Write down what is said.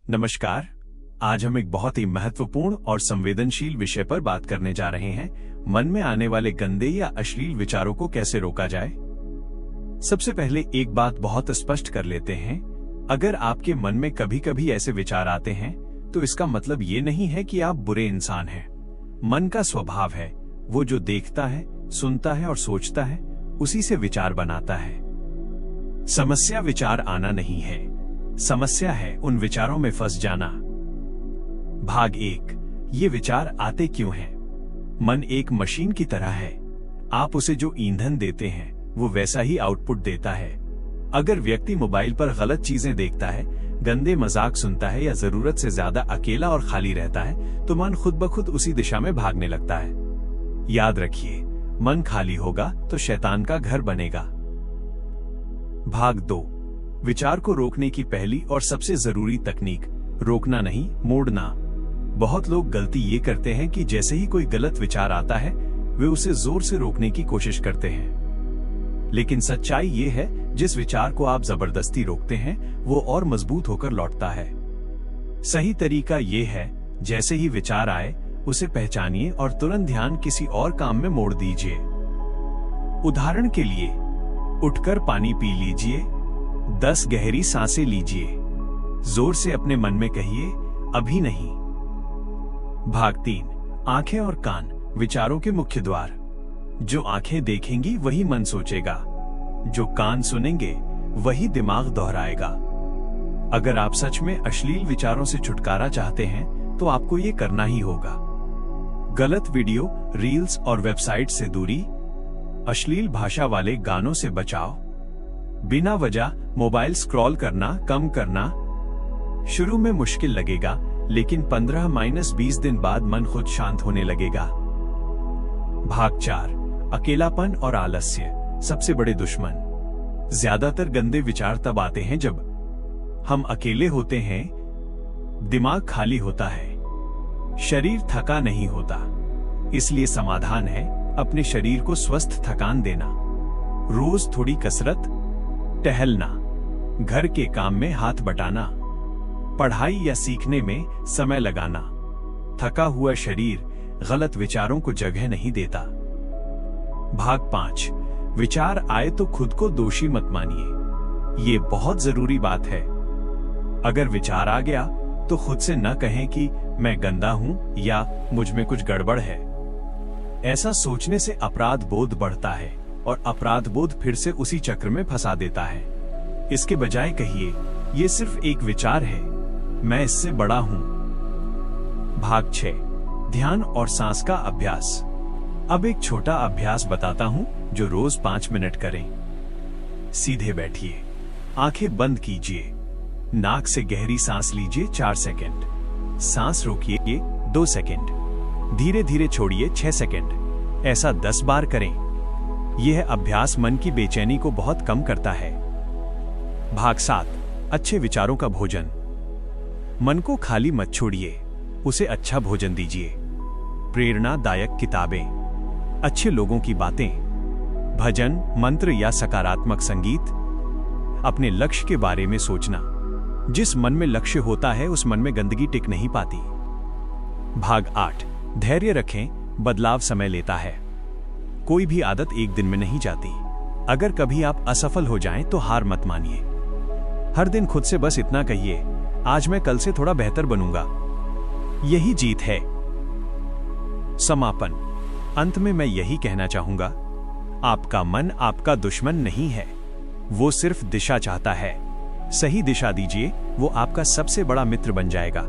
नमस्कार। आज हम एक बहुत ही महत्वपूर्ण और संवेदनशील विषय पर बात करने जा रहे हैं। मन में आने वाले गंदे या अश्लील विचारों को कैसे रोका जाए। सबसे पहले एक बात बहुत स्पष्ट कर लेते हैं। अगर आपके मन में कभी कभी ऐसे विचार आते हैं तो इसका मतलब ये नहीं है कि आप बुरे इंसान हैं। मन का स्वभाव है, वो जो देखता है, सुनता है और सोचता है उसी से विचार बनाता है। समस्या विचार आना नहीं है, समस्या है उन विचारों में फंस जाना। भाग 1, ये विचार आते क्यों हैं? मन एक मशीन की तरह है। आप उसे जो ईंधन देते हैं वो वैसा ही आउटपुट देता है। अगर व्यक्ति मोबाइल पर गलत चीजें देखता है, गंदे मजाक सुनता है या जरूरत से ज्यादा अकेला और खाली रहता है तो मन खुद ब खुद उसी दिशा में भागने लगता है। याद रखिए, मन खाली होगा तो शैतान का घर बनेगा। भाग 2, विचार को रोकने की पहली और सबसे जरूरी तकनीक, रोकना नहीं, मोड़ना। बहुत लोग गलती ये करते हैं कि जैसे ही कोई गलत विचार आता है वे उसे जोर से रोकने की कोशिश करते हैं। लेकिन सच्चाई ये है, जिस विचार को आप जबरदस्ती रोकते हैं वो और मजबूत होकर लौटता है। सही तरीका ये है, जैसे ही विचार आए उसे पहचानिए और तुरंत ध्यान किसी और काम में मोड़ दीजिए। उदाहरण के लिए, उठकर पानी पी लीजिए, 10 गहरी सांसें लीजिए, जोर से अपने मन में कहिए, अभी नहीं। भाग 3, आंखें और कान, विचारों के मुख्य द्वार। जो आंखें देखेंगी वही मन सोचेगा, जो कान सुनेंगे वही दिमाग दोहराएगा। अगर आप सच में अश्लील विचारों से छुटकारा चाहते हैं तो आपको ये करना ही होगा। गलत वीडियो, रील्स और वेबसाइट से दूरी, अश्लील भाषा वाले गानों से बचाव, बिना वजह मोबाइल स्क्रॉल करना कम करना। शुरू में मुश्किल लगेगा, लेकिन 15-20 दिन बाद मन खुद शांत होने लगेगा। भाग 4, अकेलापन और आलस्य, सबसे बड़े दुश्मन। ज्यादातर गंदे विचार तब आते हैं जब हम अकेले होते हैं, दिमाग खाली होता है, शरीर थका नहीं होता। इसलिए समाधान है अपने शरीर को स्वस्थ थकान देना। रोज थोड़ी कसरत, टहलना, घर के काम में हाथ बटाना, पढ़ाई या सीखने में समय लगाना। थका हुआ शरीर गलत विचारों को जगह नहीं देता। भाग 5, विचार आए तो खुद को दोषी मत मानिए। ये बहुत जरूरी बात है। अगर विचार आ गया तो खुद से न कहें कि मैं गंदा हूं या मुझ में कुछ गड़बड़ है। ऐसा सोचने से अपराध बोध बढ़ता है और अपराध बोध फिर से उसी चक्र में फंसा देता है। इसके बजाय कहिए, ये सिर्फ एक विचार है, मैं इससे बड़ा हूं। भाग 6, ध्यान और सांस का अभ्यास। अब एक छोटा अभ्यास बताता हूं जो रोज 5 मिनट करें। सीधे बैठिए, आंखें बंद कीजिए, नाक से गहरी सांस लीजिए 4 सेकंड, सांस रोकिए 2 सेकंड, धीरे धीरे छोड़िए 6 सेकंड। ऐसा 10 बार करें। यह अभ्यास मन की बेचैनी को बहुत कम करता है। भाग 7, अच्छे विचारों का भोजन। मन को खाली मत छोड़िए, उसे अच्छा भोजन दीजिए। प्रेरणादायक किताबें, अच्छे लोगों की बातें, भजन, मंत्र या सकारात्मक संगीत। अपने लक्ष्य के बारे में सोचना। जिस मन में लक्ष्य होता है उस मन में गंदगी टिक नहीं पाती। भाग 8, धैर्य रखें, बदलाव समय लेता है। कोई भी आदत एक दिन में नहीं जाती। अगर कभी आप असफल हो जाएं तो हार मत मानिए। हर दिन खुद से बस इतना कहिए, आज मैं कल से थोड़ा बेहतर बनूंगा। यही जीत है। समापन, अंत में मैं यही कहना चाहूंगा, आपका मन आपका दुश्मन नहीं है, वो सिर्फ दिशा चाहता है। सही दिशा दीजिए, वो आपका सबसे बड़ा मित्र बन जाएगा।